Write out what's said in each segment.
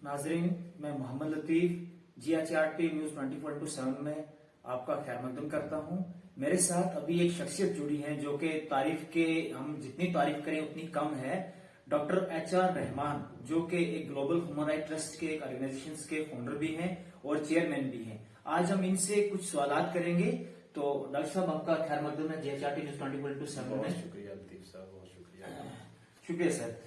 नाजरीन, मैं Mohammad Latif GHRT news 24/7 में आपका खैर मकदम करता हूं। मेरे साथ अभी एक शख्सियत जुड़ी है जो कि तारीफ के हम जितनी तारीफ करें उतनी कम है। डॉक्टर HR रहमान, जो कि एक ग्लोबल ह्यूमन राइट ट्रस्ट के एक ऑर्गेनाइजेशन के फाउंडर भी हैं और चेयरमैन भी हैं। आज हम इनसे कुछ सवालात करेंगे। तो डॉक्टर साहब, आपका खैर मकदम है GHRT न्यूज 24/7 में। बहुत शुक्रिया लतीफ साहब, बहुत शुक्रिया। शुक्रिया सर।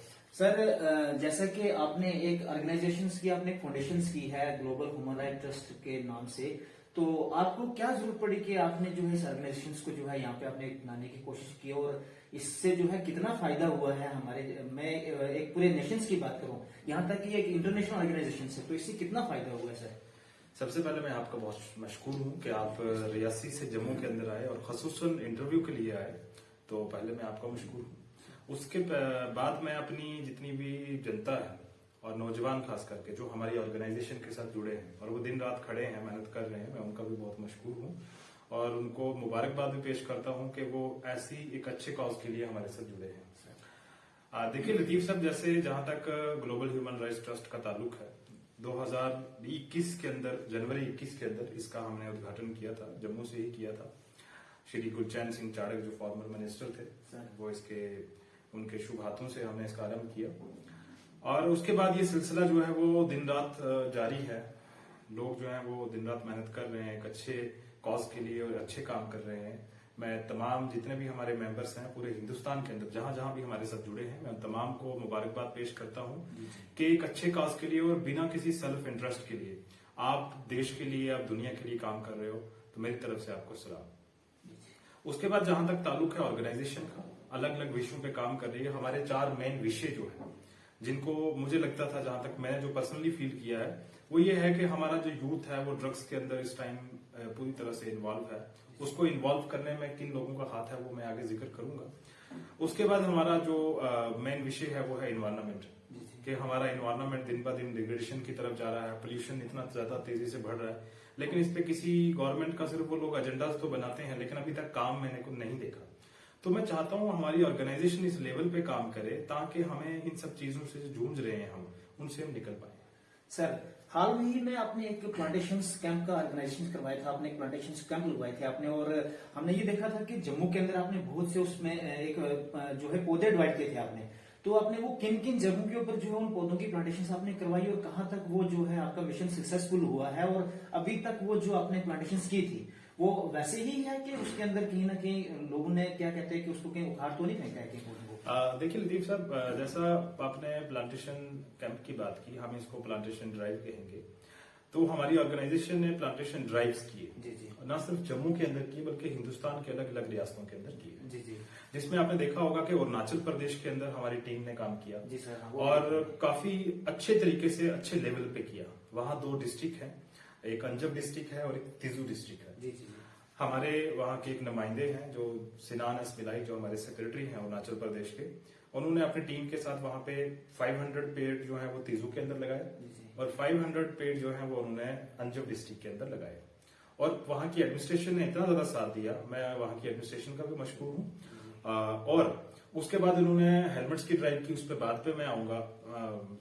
जैसा कि आपने एक ऑर्गेनाइजेशन की, आपने फाउंडेशन की है ग्लोबल ह्यूमन राइट ट्रस्ट के नाम से, तो आपको क्या जरूरत पड़ी कि आपने जो है इस ऑर्गेनाइजेशन को जो है यहाँ पे आपने लाने की कोशिश की, और इससे जो है कितना फायदा हुआ है हमारे, मैं एक पूरे नेशंस की बात करूं, यहाँ तक कि एक इंटरनेशनल ऑर्गेनाइजेशन से, तो इससे कितना फायदा हुआ है सर? सबसे पहले मैं आपका बहुत मशकूर हूँ कि आप रियासी से जम्मू के अंदर आए और खसूसन इंटरव्यू के लिए आए, तो पहले मैं आपका मशकूर हूँ। उसके बाद मैं अपनी जितनी भी जनता है और नौजवान खास करके जो हमारी ऑर्गेनाइजेशन के साथ जुड़े हैं और वो दिन रात खड़े हैं, मेहनत कर रहे हैं, मैं उनका भी बहुत मशकूर हूँ और उनको मुबारकबाद भी पेश करता हूँ कि वो ऐसी एक अच्छे कॉज के लिए हमारे साथ जुड़े हैं। देखिए लतीफ साहब, जैसे जहां तक ग्लोबल ह्यूमन राइट्स ट्रस्ट का ताल्लुक है, 2021 के अंदर, जनवरी 21 के अंदर इसका हमने उद्घाटन किया था, जम्मू से ही किया था। श्री गुरचैन सिंह चाड़क जो फॉर्मर मिनिस्टर थे, वो उनके शुभ हाथों से हमने इसका आरंभ किया और उसके बाद ये सिलसिला जो है वो दिन रात जारी है। लोग जो है वो दिन रात मेहनत कर रहे हैं एक अच्छे कॉज के लिए और अच्छे काम कर रहे हैं। मैं तमाम जितने भी हमारे मेंबर्स हैं पूरे हिंदुस्तान के अंदर जहां जहां भी हमारे साथ जुड़े हैं, मैं तमाम को मुबारकबाद पेश करता हूं कि एक अच्छे कॉज के लिए और बिना किसी सेल्फ इंटरेस्ट के लिए आप देश के लिए, आप दुनिया के लिए काम कर रहे हो, तो मेरी तरफ से आपको सलाम। उसके बाद जहां तक ताल्लुक है ऑर्गेनाइजेशन का, अलग अलग विषयों पे काम कर रही है। हमारे 4 मेन विषय जो है जिनको मुझे लगता था, जहां तक मैंने जो पर्सनली फील किया है, वो ये है कि हमारा जो यूथ है वो ड्रग्स के अंदर इस टाइम पूरी तरह से इन्वॉल्व है। उसको इन्वॉल्व करने में किन लोगों का हाथ है वो मैं आगे जिक्र करूंगा। उसके बाद हमारा जो मेन विषय है वो है इन्वायरमेंट, कि हमारा इन्वायरमेंट दिन ब दिन डिग्रेडेशन की तरफ जा रहा है, पोल्यूशन इतना ज्यादा तेजी से बढ़ रहा है, लेकिन इस पे किसी गवर्नमेंट का सिर्फ वो लोग एजेंडा तो बनाते हैं लेकिन अभी तक काम मैंने को नहीं देखा। तो मैं चाहता हूं हमारी ऑर्गेनाइजेशन इस लेवल पे काम करे ताकि हमें इन सब चीजों से जो जूझ रहे हैं हम उनसे हम निकल पाए। सर, हाल में ही में आपने एक प्लांटेशन कैंप का ऑर्गेनाइजेशन करवाया था, आपने एक प्लांटेशन कैंप लगवाए थे आपने, और हमने ये देखा था कि जम्मू के अंदर आपने बहुत से उसमें एक जो है पौधे डिवाइड किए थे आपने, तो आपने वो किन किन जगहों के ऊपर जो है उन पौधों की प्लांटेशन आपने करवाई और कहाँ तक वो जो है आपका मिशन सक्सेसफुल हुआ है, और अभी तक वो जो आपने प्लांटेशन की थी वो वैसे ही है कि उसके अंदर कहीं ना कहीं लोगों ने क्या कहते हैं कि उसको कहीं उखाड़ तो नहीं फेंका है कहीं को? देखिए लतीफ साहब, जैसा आपने प्लांटेशन कैंप की बात की, हम इसको प्लांटेशन ड्राइव कहेंगे, तो हमारी ऑर्गेनाइजेशन ने प्लांटेशन ड्राइव्स किए, न सिर्फ जम्मू के अंदर किए बल्कि हिंदुस्तान के अलग अलग रियासतों के अंदर किए, जिसमें आपने देखा होगा कि अरुणाचल प्रदेश के अंदर हमारी टीम ने काम किया जी सर, और काफी अच्छे तरीके से अच्छे लेवल पे किया। वहां 2 डिस्ट्रिक्ट है, एक अंजब डिस्ट्रिक्ट है और एक तिजू डिस्ट्रिक्ट है। हमारे वहां के एक नुमाइंदे हैं जो सिनान एस मिलाई, जो हमारे सेक्रेटरी हैं अरुणाचल प्रदेश के, उन्होंने अपनी टीम के साथ वहां पे 500 पेड़ जो है वो तिजू के अंदर लगाए और 500 पेड़ जो है वो उन्होंने अंजब डिस्ट्रिक्ट के अंदर लगाए। और वहां की एडमिनिस्ट्रेशन ने इतना ज्यादा साथ दिया, मैं वहां की एडमिनिस्ट्रेशन का भी मशकूर हूँ। और उसके बाद उन्होंने हेलमेट्स की ड्राइव की, उस पर बाद पे मैं आऊंगा,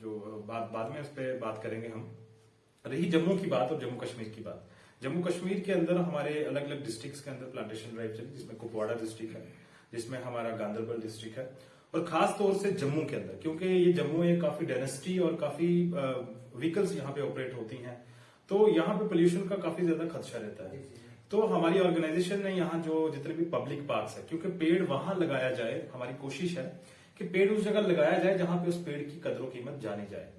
जो बाद में उस पर बात करेंगे हम। रही जम्मू की बात और जम्मू कश्मीर की बात, जम्मू कश्मीर के अंदर हमारे अलग अलग डिस्ट्रिक्ट्स के अंदर प्लांटेशन ड्राइव चली, जिसमें कुपवाड़ा डिस्ट्रिक्ट है, जिसमें हमारा गांधरबल डिस्ट्रिक्ट है, और खास तौर से जम्मू के अंदर, क्योंकि ये जम्मू एक काफी डेनेसिटी और काफी व्हीकल्स यहाँ पे ऑपरेट होती हैं, तो यहाँ पे पोल्यूशन का काफी ज्यादा खदशा रहता है। तो हमारी ऑर्गेनाइजेशन ने यहाँ जो जितने भी पब्लिक पार्क्स है, क्योंकि पेड़ वहां लगाया जाए, हमारी कोशिश है कि पेड़ उस जगह लगाया जाए जहां पे उस पेड़ की कदर कीमत जानी जाए।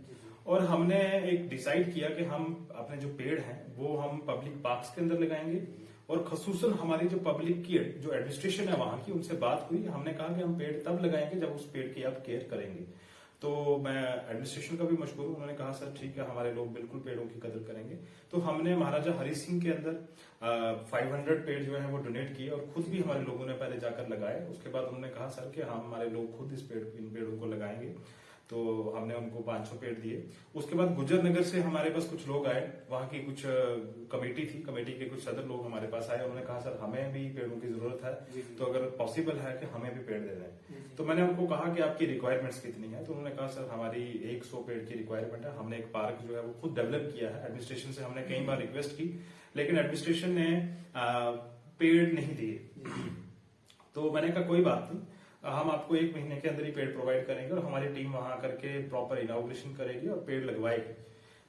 और हमने एक डिसाइड किया कि हम अपने जो पेड़ हैं वो हम पब्लिक पार्क्स के अंदर लगाएंगे, और खसूसन हमारी जो पब्लिक की जो एडमिनिस्ट्रेशन है वहां की, उनसे बात हुई, हमने कहा कि हम पेड़ तब लगाएंगे जब उस पेड़ की आप केयर करेंगे। तो मैं एडमिनिस्ट्रेशन का भी मशहूर हूं, उन्होंने कहा सर ठीक है, हमारे लोग बिल्कुल पेड़ों की कदर करेंगे। तो हमने महाराजा हरि सिंह के अंदर 500 पेड़ जो है वो डोनेट किए और खुद भी हमारे लोगों ने पहले जाकर लगाए। उसके बाद उन्होंने कहा सर कि हम हमारे लोग खुद इन पेड़ों को लगाएंगे, तो हमने उनको 500 पेड़ दिए। उसके बाद गुजर नगर से हमारे पास कुछ लोग आए, वहां की कुछ कमेटी थी, कमेटी के कुछ सदर लोग हमारे पास आए। उन्होंने कहा सर हमें भी पेड़ों की जरूरत है, तो अगर पॉसिबल है कि हमें भी पेड़ दे दें। तो मैंने उनको कहा कि आपकी रिक्वायरमेंट्स कितनी है, तो उन्होंने कहा सर हमारी 100 पेड़ की रिक्वायरमेंट है। हमने एक पार्क जो है वो खुद डेवलप किया है। एडमिनिस्ट्रेशन से हमने कई बार रिक्वेस्ट की, लेकिन एडमिनिस्ट्रेशन ने पेड़ नहीं दिए। तो मैंने कहा कोई बात नहीं, हम आपको 1 महीने के अंदर ही पेड़ प्रोवाइड करेंगे और हमारी टीम वहां करके प्रॉपर इनॉग्रेशन करेगी और पेड़ लगवाएगी।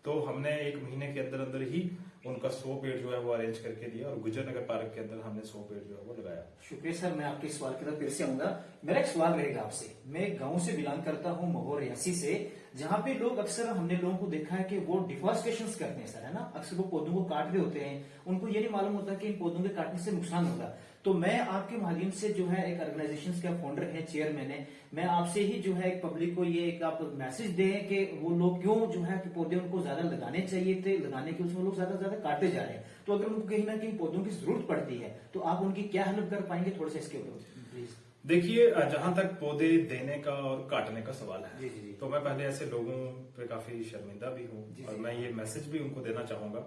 तो हमने 1 महीने के अंदर अंदर ही उनका 100 पेड़ जो है वो अरेंज करके दिया और गुजर नगर पार्क के अंदर हमने 100 पेड़ जो है वो लगाया। शुक्रिया सर, मैं आपके सवाल की तरफ फिर से आऊंगा। मेरा एक सवाल रहेगा आपसे। मैं गांव से बिलोंग करता हूं, महोर रियासी से, जहां पे लोग अक्सर हमने लोगों को देखा है कि वो डिफॉरेस्टेशन करते हैं सर, है ना। अक्सर वो पौधों को काट रहे होते हैं, उनको ये नहीं मालूम होता कि इन पौधों के काटने से नुकसान होगा। तो मैं आपके माध्यम से जो है एक ऑर्गेनाइजेशन का फाउंडर है, चेयरमैन है, मैं आपसे ही जो है एक पब्लिक को ये एक आप मैसेज दें कि वो लोग क्यों जो है कि पौधे उनको ज्यादा लगाने चाहिए थे, लगाने के उसमें लोग ज्यादा से ज्यादा काटते जा रहे हैं। तो अगर उनको कहीं ना कहीं पौधों की जरूरत पड़ती है तो आप उनकी क्या हेल्प कर पाएंगे, थोड़ा सा इसके ऊपर प्लीज। देखिए, जहां तक पौधे देने का और काटने का सवाल है, जी, जी, जी। तो मैं पहले ऐसे लोगों पे काफी शर्मिंदा भी हूँ और मैं ये मैसेज भी उनको देना चाहूंगा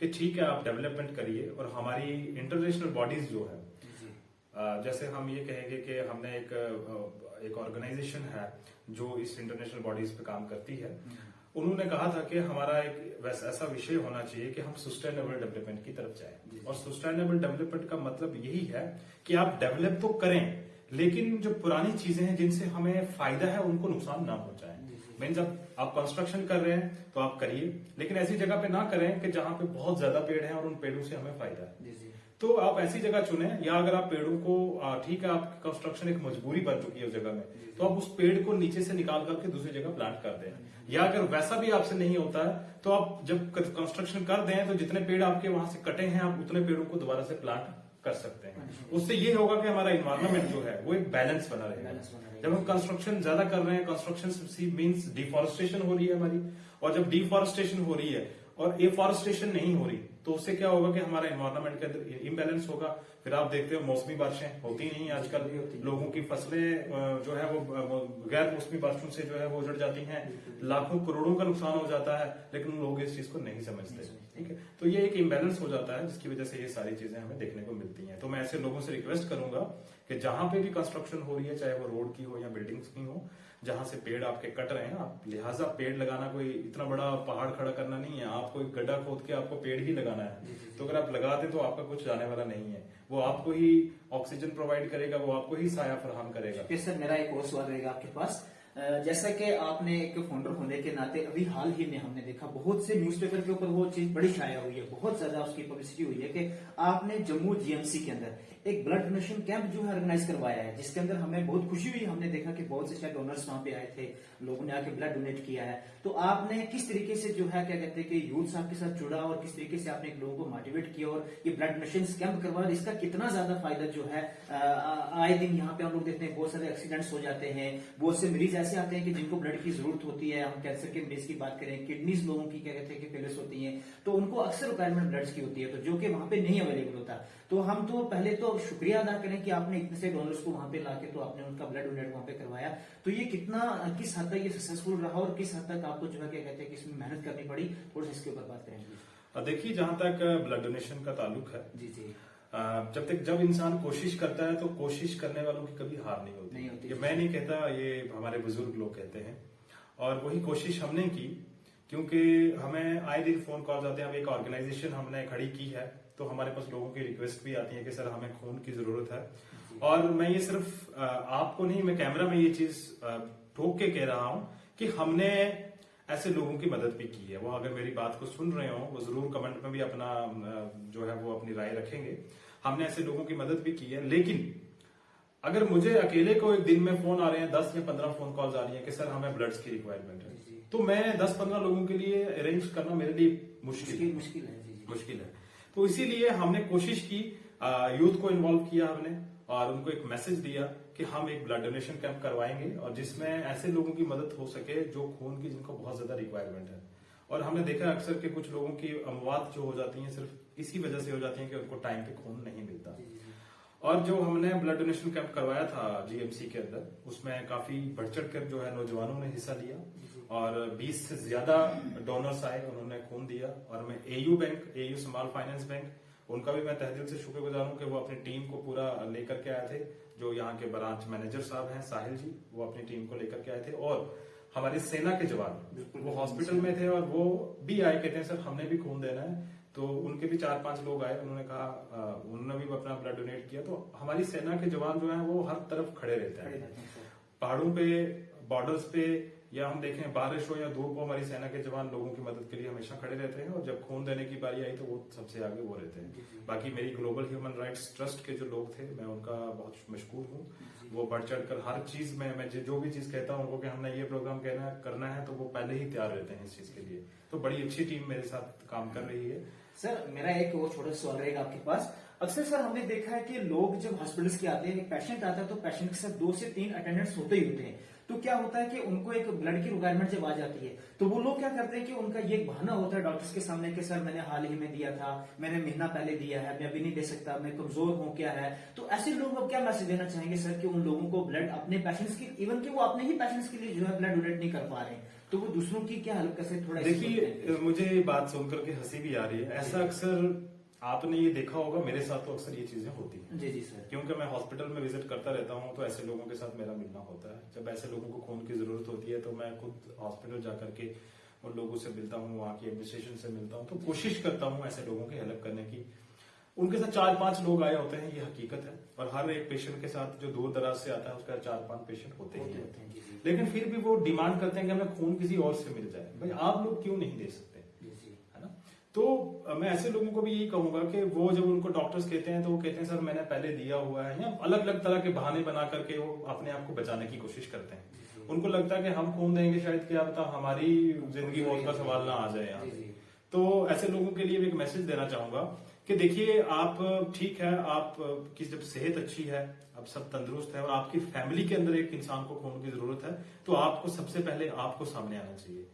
कि ठीक है आप डेवलपमेंट करिए और हमारी इंटरनेशनल बॉडीज जो है, जैसे हम ये कहेंगे कि हमने एक ऑर्गेनाइजेशन है जो इस इंटरनेशनल बॉडीज पे काम करती है। उन्होंने कहा था कि हमारा एक ऐसा विषय होना चाहिए कि हम सस्टेनेबल डेवलपमेंट की तरफ जाएं। और सस्टेनेबल डेवलपमेंट का मतलब यही है कि आप डेवलप तो करें, लेकिन जो पुरानी चीजें हैं जिनसे हमें फायदा है उनको नुकसान ना पहुंचाएं। मीन जब आप कंस्ट्रक्शन कर रहे हैं तो आप करिए, लेकिन ऐसी जगह पे ना करें कि जहां पे बहुत ज्यादा पेड़ हैं और उन पेड़ों से हमें फायदा है। तो आप ऐसी जगह चुने, या अगर आप पेड़ों को ठीक है आपकी कंस्ट्रक्शन एक मजबूरी बन चुकी है उस जगह में, तो आप उस पेड़ को नीचे से निकाल करके दूसरी जगह प्लांट कर दें। या अगर वैसा भी आपसे नहीं होता है तो आप जब कंस्ट्रक्शन कर दें तो जितने पेड़ आपके वहां से कटे हैं आप उतने पेड़ों को दोबारा से प्लांट कर सकते हैं। उससे ये होगा कि हमारा इन्वायरमेंट जो है वो एक बैलेंस बना रहेगा। जब हम कंस्ट्रक्शन ज्यादा कर रहे हैं, कंस्ट्रक्शन मीन्स डिफॉरेस्टेशन हो रही है हमारी, और जब डिफॉरेस्टेशन हो रही है और एफॉरेस्टेशन नहीं हो रही तो उससे क्या होगा कि हमारा एनवायरनमेंट के अंदर इम्बैलेंस होगा। फिर आप देखते हो मौसमी बारिशें होती नहीं है आजकल, लोगों की फसलें जो है वो गैर मौसमी बारिशों से जो है वो उजड़ जाती हैं, लाखों करोड़ों का नुकसान हो जाता है, लेकिन लोग इस चीज को नहीं समझते। ठीक है, तो ये एक इम्बैलेंस हो जाता है जिसकी वजह से ये सारी चीजें हमें देखने को मिलती हैं। तो मैं ऐसे लोगों से रिक्वेस्ट करूंगा कि जहां पे भी कंस्ट्रक्शन हो रही है, चाहे वो रोड की हो या बिल्डिंग्स की हो, जहां से पेड़ आपके कट रहे हैं, आप लिहाजा पेड़ लगाना कोई इतना बड़ा पहाड़ खड़ा करना नहीं है, आपको एक गड्ढा खोद के आपको पेड़ ही लगाना है। तो अगर आप लगा दें तो आपका कुछ जाने वाला नहीं है, वो आपको ही ऑक्सीजन प्रोवाइड करेगा, वो आपको ही साया फराहम करेगा। फिर सर मेरा एक और सवाल रहेगा आपके पास। जैसा कि आपने एक फाउंडर होने के नाते अभी हाल ही में हमने देखा बहुत से न्यूज़पेपर के ऊपर वो चीज बड़ी छाया हुई है, बहुत ज्यादा उसकी पब्लिसिटी हुई है कि आपने जम्मू जीएमसी के अंदर एक ब्लड डोनेशन कैंप जो है ऑर्गेनाइज करवाया है, जिसके अंदर हमें बहुत खुशी हुई। हमने देखा कि बहुत से शायद डोनर्स वहां पे आए थे, लोगों ने आके ब्लड डोनेट किया है। तो आपने किस तरीके से जो है क्या कहते हैं कि यूथ साहब के साथ जुड़ा और किस तरीके से आपने लोगों को मोटिवेट किया और ये ब्लड डोनेशन कैंप करवाया, इसका कितना ज्यादा फायदा जो है आए दिन यहाँ पे हम लोग देखते हैं बहुत सारे एक्सीडेंट्स हो जाते हैं, बहुत से मरीज ऐसे आते हैं कि जिनको ब्लड की जरूरत होती है। हम कैंसर के मरीज की बात करें, किडनीज लोगों की क्या कहते हैं कि फेलियर्स होती हैं, तो उनको अक्सर रिक्वायरमेंट ब्लड की होती है, तो जो कि वहां पे नहीं अवेलेबल होता। तो हम तो पहले तो शुक्रिया अदा करें कि आपने इतने से डोनर्स को वहां पे लाके तो आपने उनका ब्लड डोनेट वहां पे करवाया। तो ये कितना किस हद तक ये सक्सेसफुल रहा और किस हद तक आपको जो है क्या कहते हैं कि इसमें मेहनत करनी पड़ी, थोड़ा सा इसके ऊपर बात करेंगे। देखिए, जहां तक ब्लड डोनेशन का ताल्लुक है, जी जब इंसान कोशिश करता है तो कोशिश करने वालों की कभी हार नहीं होती। ये मैं नहीं कहता, ये हमारे बुजुर्ग लोग कहते हैं, और वही कोशिश हमने की, क्योंकि हमें आए दिन फोन कॉल आते हैं। अब एक ऑर्गेनाइजेशन हमने खड़ी की है तो हमारे पास लोगों की रिक्वेस्ट भी आती है कि सर हमें खून की जरूरत है। और मैं ये सिर्फ आपको नहीं, मैं कैमरा में ये चीज ठोक के कह रहा हूं कि हमने ऐसे लोगों की मदद भी की है। वो अगर मेरी बात को सुन रहे हो वो जरूर कमेंट में भी अपना जो है वो अपनी राय रखेंगे। हमने ऐसे लोगों की मदद भी की है, लेकिन अगर मुझे अकेले को एक दिन में फोन आ रहे हैं, 10 या 15 फोन कॉल्स आ रही है कि सर हमें ब्लड्स की रिक्वायरमेंट है, तो मैं 10-15 लोगों के लिए अरेंज करना मेरे लिए मुश्किल है। तो इसीलिए हमने कोशिश की, यूथ को इन्वॉल्व किया हमने और उनको एक मैसेज दिया कि हम एक ब्लड डोनेशन कैंप करवाएंगे और जिसमें ऐसे लोगों की मदद हो सके जो खून की जिनको बहुत ज्यादा रिक्वायरमेंट है। और हमने देखा अक्सर कि कुछ लोगों की अमवात जो हो जाती है सिर्फ इसी वजह से हो जाती है कि उनको टाइम पे खून नहीं मिलता। और जो हमने ब्लड डोनेशन कैंप करवाया था जीएमसी के अंदर, उसमें काफी बढ़ चढ़ कर जो है नौजवानों ने हिस्सा लिया और 20 से ज्यादा डोनर्स आए, उन्होंने खून दिया। और मैं AU bank, AU small finance bank, उनका भी मैं तहे दिल से शुक्रगुजार हूं कि वो अपनी टीम को पूरा लेकर के आए थे। जो यहाँ के ब्रांच मैनेजर साहब हैं साहिल जी, वो अपनी टीम को लेकर के आए थे। और हमारी सेना के जवान वो हॉस्पिटल में थे और वो भी आए, कहते हैं सर हमने भी खून देना है। तो उनके भी 4-5 लोग आए, उन्होंने कहा उन्होंने भी अपना ब्लड डोनेट किया। तो हमारी सेना के जवान जो है वो हर तरफ खड़े रहते हैं, पहाड़ों पे, बॉर्डर्स पे, या हम देखें बारिश हो या धूप हो, हमारी सेना के जवान लोगों की मदद के लिए हमेशा खड़े रहते हैं। और जब खून देने की बारी आई तो वो सबसे आगे वो रहते हैं। बाकी मेरी ग्लोबल ह्यूमन राइट्स ट्रस्ट के जो लोग थे, मैं उनका बहुत मशकूर हूँ। वो बढ़ चढ़ कर हर चीज में, मैं जो भी चीज कहता हूँ उनको कि हमने ये प्रोग्राम करना है, तो वो पहले ही तैयार रहते हैं इस चीज के लिए। तो बड़ी अच्छी टीम मेरे साथ काम कर रही है। सर मेरा एक और छोटा सवाल रहेगा आपके पास। अक्सर सर हमने देखा है कि लोग जब हॉस्पिटल्स के आते हैं, एक पेशेंट आता है तो पेशेंट के साथ 2 से 3 अटेंडेंट्स होते ही होते हैं। तो क्या होता है कि उनको एक ब्लड की रिक्वायरमेंट जब आ जाती है तो वो लोग क्या करते हैं कि उनका ये बहाना होता है डॉक्टर्स के सामने कि सर मैंने हाल ही में दिया था, मैंने महीना पहले दिया है, मैं अभी नहीं दे सकता, मैं कमजोर हूं, क्या है। तो ऐसे लोग अब क्या मैसेज देना चाहेंगे सर कि उन लोगों को ब्लड अपने पेशेंट्स की, इवन कि वो अपने ही पेशेंट्स के लिए जो है ब्लड डोनेट नहीं कर पा रहे हैं, तो वो दूसरों की क्या हेल्प कर सकते? थोड़ा देखिए, मुझे बात सुनकर के हंसी भी आ रही है। ऐसा अक्सर आपने ये देखा होगा, मेरे साथ तो अक्सर ये चीजें होती हैं। जी जी सर। क्योंकि मैं हॉस्पिटल में विजिट करता रहता हूँ, तो ऐसे लोगों के साथ मेरा मिलना होता है। जब ऐसे लोगों को खून की जरूरत होती है तो मैं खुद हॉस्पिटल जाकर के उन लोगों से मिलता हूँ, वहाँ की एडमिनिस्ट्रेशन से मिलता हूँ, तो कोशिश करता हूँ ऐसे लोगों की हेल्प करने की। उनके साथ 4-5 लोग आए होते हैं, ये हकीकत है। और हर एक पेशेंट के साथ जो दूर दराज से आता है उसका 4-5 पेशेंट होते हैं। लेकिन फिर भी वो डिमांड करते हैं कि हमें खून किसी और से मिल जाए। भाई आप लोग क्यों नहीं दे सकते, है ना? तो मैं ऐसे लोगों को भी यही कहूंगा कि वो जब उनको डॉक्टर्स कहते हैं तो वो कहते हैं सर मैंने पहले दिया हुआ है, या अलग अलग तरह के बहाने बना करके वो अपने आप को बचाने की कोशिश करते हैं। उनको लगता है कि हम खून देंगे शायद क्या पता हमारी जिंदगी मौत का सवाल ना आ जाए यहाँ। तो ऐसे लोगों के लिए भी एक मैसेज देना चाहूंगा कि देखिए, आप ठीक है, आप की जब सेहत अच्छी है, आप सब तंदुरुस्त है और आपकी फैमिली के अंदर एक इंसान को खून की जरूरत है, तो आपको सबसे पहले आपको सामने आना चाहिए।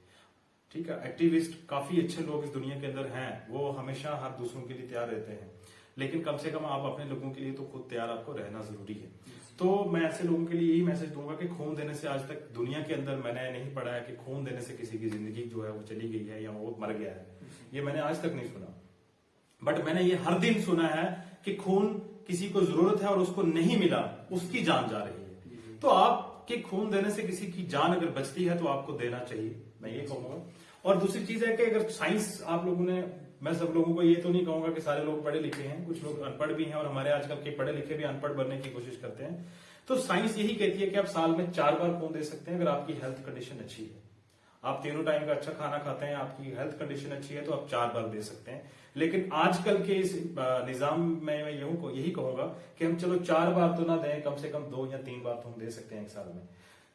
ठीक है, एक्टिविस्ट काफी अच्छे लोग इस दुनिया के अंदर हैं, वो हमेशा हर दूसरों के लिए तैयार रहते हैं। लेकिन कम से कम आप अपने लोगों के लिए तो खुद तैयार आपको रहना जरूरी है। तो मैं ऐसे लोगों के लिए यही मैसेज दूंगा कि खून देने से, आज तक दुनिया के अंदर मैंने नहीं पढ़ा है कि खून देने से किसी की जिंदगी जो है वो चली गई है या वो मर गया है, ये मैंने आज तक नहीं सुना। बट मैंने ये हर दिन सुना है कि खून किसी को जरूरत है और उसको नहीं मिला, उसकी जान जा रही है। तो आपके खून देने से किसी की जान अगर बचती है तो आपको देना चाहिए, मैं ये कहूंगा। और दूसरी चीज है कि अगर साइंस आप लोगों ने, मैं सब लोगों को ये तो नहीं कहूंगा कि सारे लोग पढ़े लिखे हैं, कुछ लोग अनपढ़ भी हैं और हमारे आजकल के पढ़े लिखे भी अनपढ़ बनने की कोशिश करते हैं। तो साइंस यही कहती है कि आप साल में 4 बार खून दे सकते हैं अगर आपकी हेल्थ कंडीशन अच्छी है। आप तीनों टाइम का अच्छा खाना खाते हैं, आपकी हेल्थ कंडीशन अच्छी है, तो आप 4 बार दे सकते हैं। लेकिन आजकल के इस निजाम में मैं यही कहूंगा कि हम चलो 4 बार तो ना दें, कम से कम 2 या 3 बार तो हम दे सकते हैं एक साल में।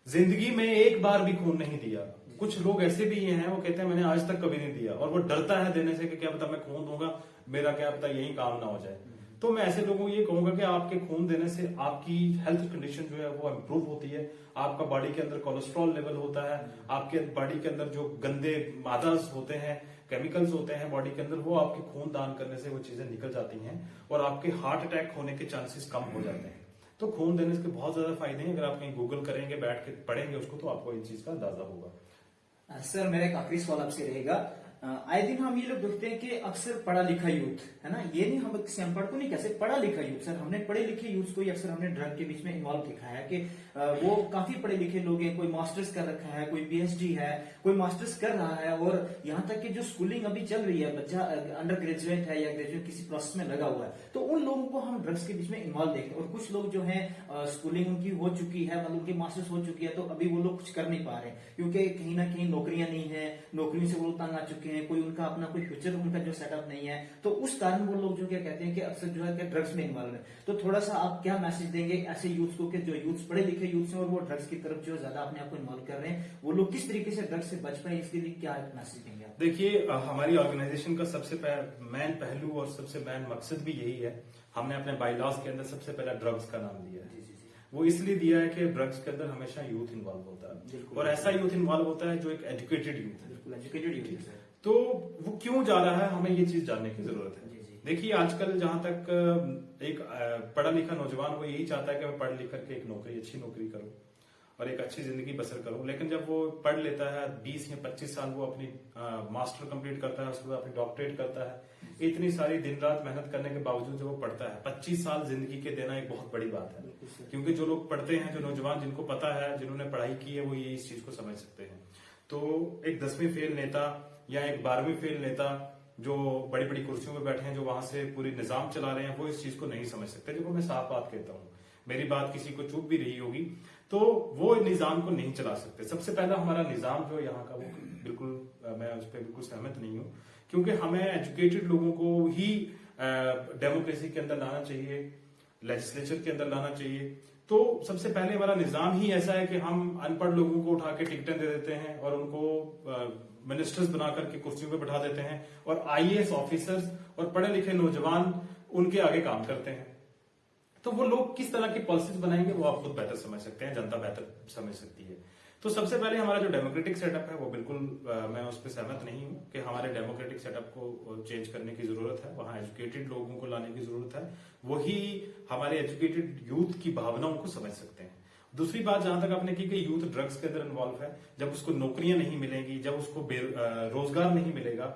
जिंदगी में एक बार भी खून नहीं दिया, कुछ लोग ऐसे भी हैं वो कहते हैं मैंने आज तक कभी नहीं दिया, और वो डरता है देने से कि क्या पता मैं खून दूंगा, मेरा क्या पता यही काम ना हो जाए। तो मैं ऐसे लोगों को ये कहूंगा कि आपके खून देने से आपकी हेल्थ कंडीशन जो है वो इम्प्रूव होती है, आपका बॉडी के अंदर कोलेस्ट्रॉल लेवल होता है, आपके बॉडी के अंदर जो गंदे मादास होते हैं, केमिकल्स होते हैं बॉडी के अंदर, वो आपके खून दान करने से वो चीजें निकल जाती हैं और आपके हार्ट अटैक होने के चांसेस कम हो जाते हैं। तो खून देने के बहुत ज्यादा फायदे हैं, अगर आप कहीं गूगल करेंगे, बैठ के पढ़ेंगे उसको, तो आपको इन चीज का अंदाजा होगा। सर मेरा एक आखिरी सवाल आपसे रहेगा। आए दिन हम ये लोग देखते हैं कि अक्सर पढ़ा लिखा यूथ, है ना, ये नहीं हम अनपढ़ को नहीं कह सकते, पढ़ा लिखा यूथ, सर हमने पढ़े लिखे यूथ को ही अक्सर हमने ड्रग के बीच में इन्वॉल्व देखा है कि वो काफी पढ़े लिखे लोग हैं, कोई मास्टर्स कर रखा है, कोई पीएचडी है, कोई मास्टर्स कर रहा है, और यहाँ तक कि जो स्कूलिंग अभी चल रही है, बच्चा अंडर ग्रेजुएट है या ग्रेजुएट किसी प्रोसेस में लगा हुआ है, तो उन लोगों को हम ड्रग्स के बीच में इन्वॉल्व देखें। और कुछ लोग जो है स्कूलिंग उनकी हो चुकी है, मतलब उनकी मास्टर्स हो चुकी है, तो अभी वो लोग कुछ कर नहीं पा रहे क्योंकि कहीं ना कहीं नौकरियां नहीं है, नौकरियों से वो लोग तंग आ चुके हैं, कोई उनका अपना कोई फ्यूचर उनका जो सेटअप नहीं है, तो उस कारण वो लोग जो क्या कहते हैं कि अक्सर जो है ड्रग्स में इन्वॉल्व है। तो थोड़ा सा आप क्या मैसेज देंगे ऐसे यूथ को कि जो यूथ पढ़े लिखे यूथ हैं और वो ड्रग्स की तरफ जो ज्यादा अपने आप को इन्वॉल्व कर रहे हैं, वो लोग किस तरीके से ड्रग्स से बच पाए, इसके लिए क्या मैसेज देंगे आप? देखिए, हमारी ऑर्गेनाइजेशन का सबसे मेन पहलू और सबसे मेन मकसद भी यही है। हमने अपने बाईलॉज के अंदर सबसे पहला ड्रग्स का नाम दिया है। वो इसलिए दिया है कि ड्रग्स के अंदर हमेशा यूथ इन्वॉल्व होता है, और ऐसा यूथ इन्वॉल्व होता है जो एक एजुकेटेड यूथ है। बिल्कुल एजुकेटेड यूथ है। तो वो क्यों जा रहा है, हमें ये चीज जानने की जरूरत है। देखिए आजकल जहां तक एक पढ़ा लिखा नौजवान वो यही चाहता है कि मैं पढ़ लिख करके एक नौकरी, अच्छी नौकरी करूं और एक अच्छी जिंदगी बसर करूं। लेकिन जब वो पढ़ लेता है 20 या 25 साल, वो अपनी मास्टर कंप्लीट करता है, उसके बाद अपनी डॉक्टरेट करता है, इतनी सारी दिन रात मेहनत करने के बावजूद जब वो पढ़ता है, 25 साल जिंदगी के देना एक बहुत बड़ी बात है। क्योंकि जो लोग पढ़ते हैं, जो नौजवान जिनको पता है, जिन्होंने पढ़ाई की है, वो ये इस चीज को समझ सकते हैं। तो एक 10वीं फेल नेता या एक 12वीं फेल नेता जो बड़ी बड़ी कुर्सियों पे बैठे हैं, जो वहां से पूरी निजाम चला रहे हैं, वो इस चीज को नहीं समझ सकते। देखो मैं साफ बात कहता हूँ, मेरी बात किसी को चुप भी रही होगी तो वो निजाम को नहीं चला सकते। सबसे पहला हमारा निजाम जो यहाँ का, वो बिल्कुल मैं उस पर बिल्कुल सहमत नहीं हूँ, क्योंकि हमें एजुकेटेड लोगों को ही डेमोक्रेसी के अंदर लाना चाहिए, लेजिस्लेचर के अंदर लाना चाहिए। तो सबसे पहले हमारा निजाम ही ऐसा है कि हम अनपढ़ लोगों को उठा के टिकटें दे देते हैं और उनको मिनिस्टर्स बना करके कुर्सियों पे बैठा देते हैं, और आईएएस ऑफिसर्स और पढ़े लिखे नौजवान उनके आगे काम करते हैं। तो वो लोग किस तरह की पॉलिसीज बनाएंगे वो आप खुद बेहतर समझ सकते हैं, जनता बेहतर समझ सकती है। तो सबसे पहले हमारा जो डेमोक्रेटिक सेटअप है वो बिल्कुल मैं उस पर सहमत नहीं हूँ कि हमारे डेमोक्रेटिक सेटअप को चेंज करने की जरूरत है। वहां एजुकेटेड लोगों को लाने की जरूरत है, वही हमारे एजुकेटेड यूथ की भावनाओं को समझ सकते हैं। दूसरी बात जहां तक आपने की कि यूथ ड्रग्स के अंदर इन्वॉल्व है, जब उसको नौकरियां नहीं मिलेंगी, जब उसको रोजगार नहीं मिलेगा,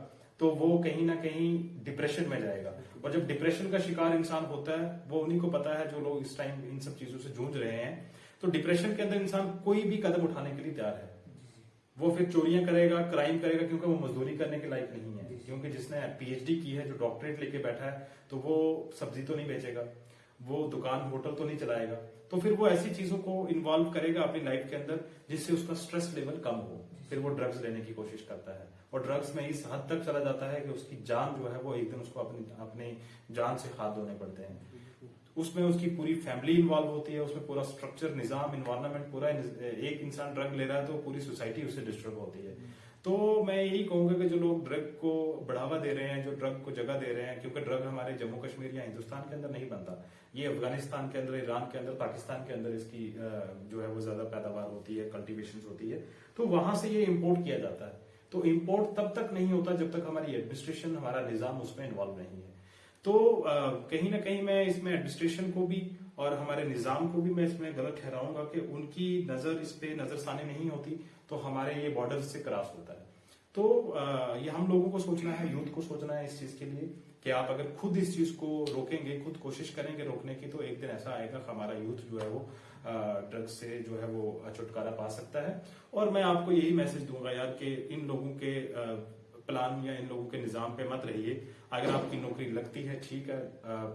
तो वो कहीं ना कहीं डिप्रेशन में जाएगा। और जब डिप्रेशन का शिकार इंसान होता है, वो उन्हीं को पता है जो लोग इस टाइम इन सब चीजों से जूझ रहे हैं, तो डिप्रेशन के अंदर इंसान कोई भी कदम उठाने के लिए तैयार है। वो फिर चोरियां करेगा, क्राइम करेगा, क्योंकि वो मजदूरी करने के लायक नहीं है। क्योंकि जिसने पीएचडी की है, जो डॉक्टरेट लेके बैठा है, तो वो सब्जी तो नहीं बेचेगा, वो दुकान होटल तो नहीं चलाएगा। तो फिर वो ऐसी चीजों को इन्वॉल्व करेगा अपनी लाइफ के अंदर जिससे उसका स्ट्रेस लेवल कम हो। फिर वो ड्रग्स लेने की कोशिश करता है, और ड्रग्स में इस हद तक चला जाता है कि उसकी जान जो है वो एक दिन उसको अपनी जान से हाथ धोने पड़ते हैं। उसमें उसकी पूरी फैमिली इन्वॉल्व होती है, उसमें पूरा स्ट्रक्चर, निजाम, इन्वायरमेंट पूरा, एक इंसान ड्रग ले रहा है तो पूरी सोसाइटी उससे डिस्टर्ब होती है। तो मैं यही कहूंगा कि जो लोग ड्रग को बढ़ावा दे रहे हैं, जो ड्रग को जगह दे रहे हैं, क्योंकि ड्रग हमारे जम्मू कश्मीर या हिंदुस्तान के अंदर नहीं बनता, ये अफगानिस्तान के अंदर, ईरान के अंदर, पाकिस्तान के अंदर इसकी जो है वो ज्यादा पैदावार होती है, कल्टीवेशन होती है, तो वहां से ये इम्पोर्ट किया जाता है। तो इम्पोर्ट तब तक नहीं होता जब तक हमारी एडमिनिस्ट्रेशन, हमारा निजाम उसमें इन्वॉल्व नहीं है। तो कहीं ना कहीं मैं इसमें एडमिनिस्ट्रेशन को भी और हमारे निजाम को भी मैं इसमें गलत ठहराऊंगा कि उनकी नजर इस पे नजरसानी नहीं होती, तो हमारे ये बॉर्डर से क्रॉस होता है। तो ये हम लोगों को सोचना है, यूथ को सोचना है इस चीज के लिए कि आप अगर खुद इस चीज को रोकेंगे, खुद कोशिश करेंगे रोकने की, तो एक दिन ऐसा आएगा कि हमारा यूथ जो है वो ड्रग्स से जो है वो छुटकारा पा सकता है। और मैं आपको यही मैसेज दूंगा यार कि इन लोगों के प्लान या इन लोगों के निजाम पे मत रहिए। अगर आपकी नौकरी लगती है ठीक है,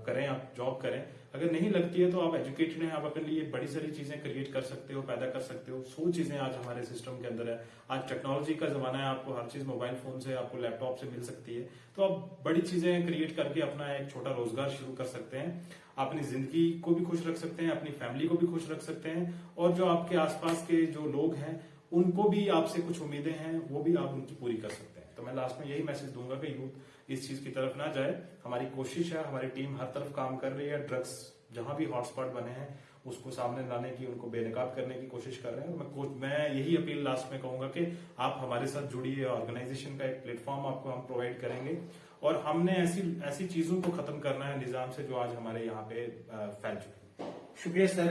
करें, आप जॉब करें। अगर नहीं लगती है तो आप एजुकेटेड हैं, आप अपने लिए बड़ी सारी चीजें क्रिएट कर सकते हो, पैदा कर सकते हो। 100 चीजें आज हमारे सिस्टम के अंदर है। आज टेक्नोलॉजी का जमाना है, आपको हर चीज मोबाइल फोन से, आपको लैपटॉप से मिल सकती है। तो आप बड़ी चीजें क्रिएट करके अपना एक छोटा रोजगार शुरू कर सकते हैं, अपनी जिंदगी को भी खुश रख सकते हैं, अपनी फैमिली को भी खुश रख सकते हैं, और जो आपके आसपास के जो लोग हैं उनको भी आपसे कुछ उम्मीदें हैं वो भी आप उनकी पूरी कर सकते हैं। तो मैं लास्ट में यही मैसेज दूंगा कि यूथ इस चीज की तरफ ना जाए। हमारी कोशिश है, हमारी टीम हर तरफ काम कर रही है, ड्रग्स जहां भी हॉटस्पॉट बने हैं उसको सामने लाने की, उनको बेनकाब करने की कोशिश कर रहे हैं। मैं यही अपील लास्ट में कहूंगा कि आप हमारे साथ जुड़िए, ऑर्गेनाइजेशन का एक प्लेटफॉर्म आपको हम प्रोवाइड करेंगे, और हमने ऐसी चीजों को खत्म करना है निजाम से जो आज हमारे यहाँ पे फैल चुकी है। शुक्रिया सर,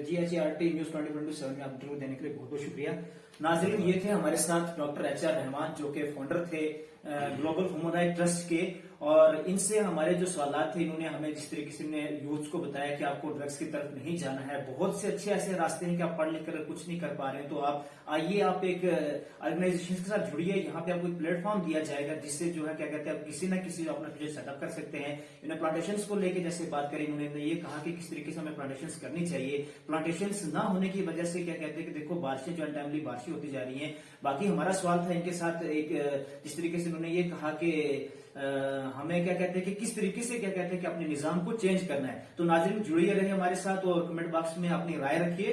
GHRT न्यूज 2027 में आप इंटरव्यू देने के लिए बहुत बहुत शुक्रिया। नाजरीन, ये थे हमारे साथ डॉक्टर HR रहमान, जो के फाउंडर थे ग्लोबल ह्यूमन राइट ट्रस्ट के, और इनसे हमारे जो सवाल थे, इन्होंने हमें जिस तरीके से यूथ को बताया कि आपको ड्रग्स की तरफ नहीं जाना है, बहुत से अच्छे ऐसे रास्ते हैं कि आप पढ़ लिख कर कुछ नहीं कर पा रहे हैं, तो आप आइए, आप एक ऑर्गेनाइजेशन के साथ जुड़िए। यहाँ पे आपको एक प्लेटफॉर्म दिया जाएगा जिससे जो है क्या कहते हैं, आप किसी ना किसी अपना फ्यूचर सेटअप कर सकते हैं। इन्हें प्लांटेशन को लेकर जैसे बात करी, उन्होंने ये कहा कि किस तरीके से हमें प्लांटेशन करनी चाहिए। प्लांटेशन ना होने की वजह से क्या कहते हैं कि देखो बारिशें जो अनटाइमली बारिशें होती जा रही हैं। बाकी हमारा सवाल था इनके साथ एक, जिस तरीके से उन्होंने ये कहा कि हमें क्या कहते हैं कि किस तरीके से क्या कहते हैं कि अपने निजाम को चेंज करना है। तो नाज़रीन, जुड़िए रहे हमारे साथ और कमेंट बॉक्स में अपनी राय रखिए।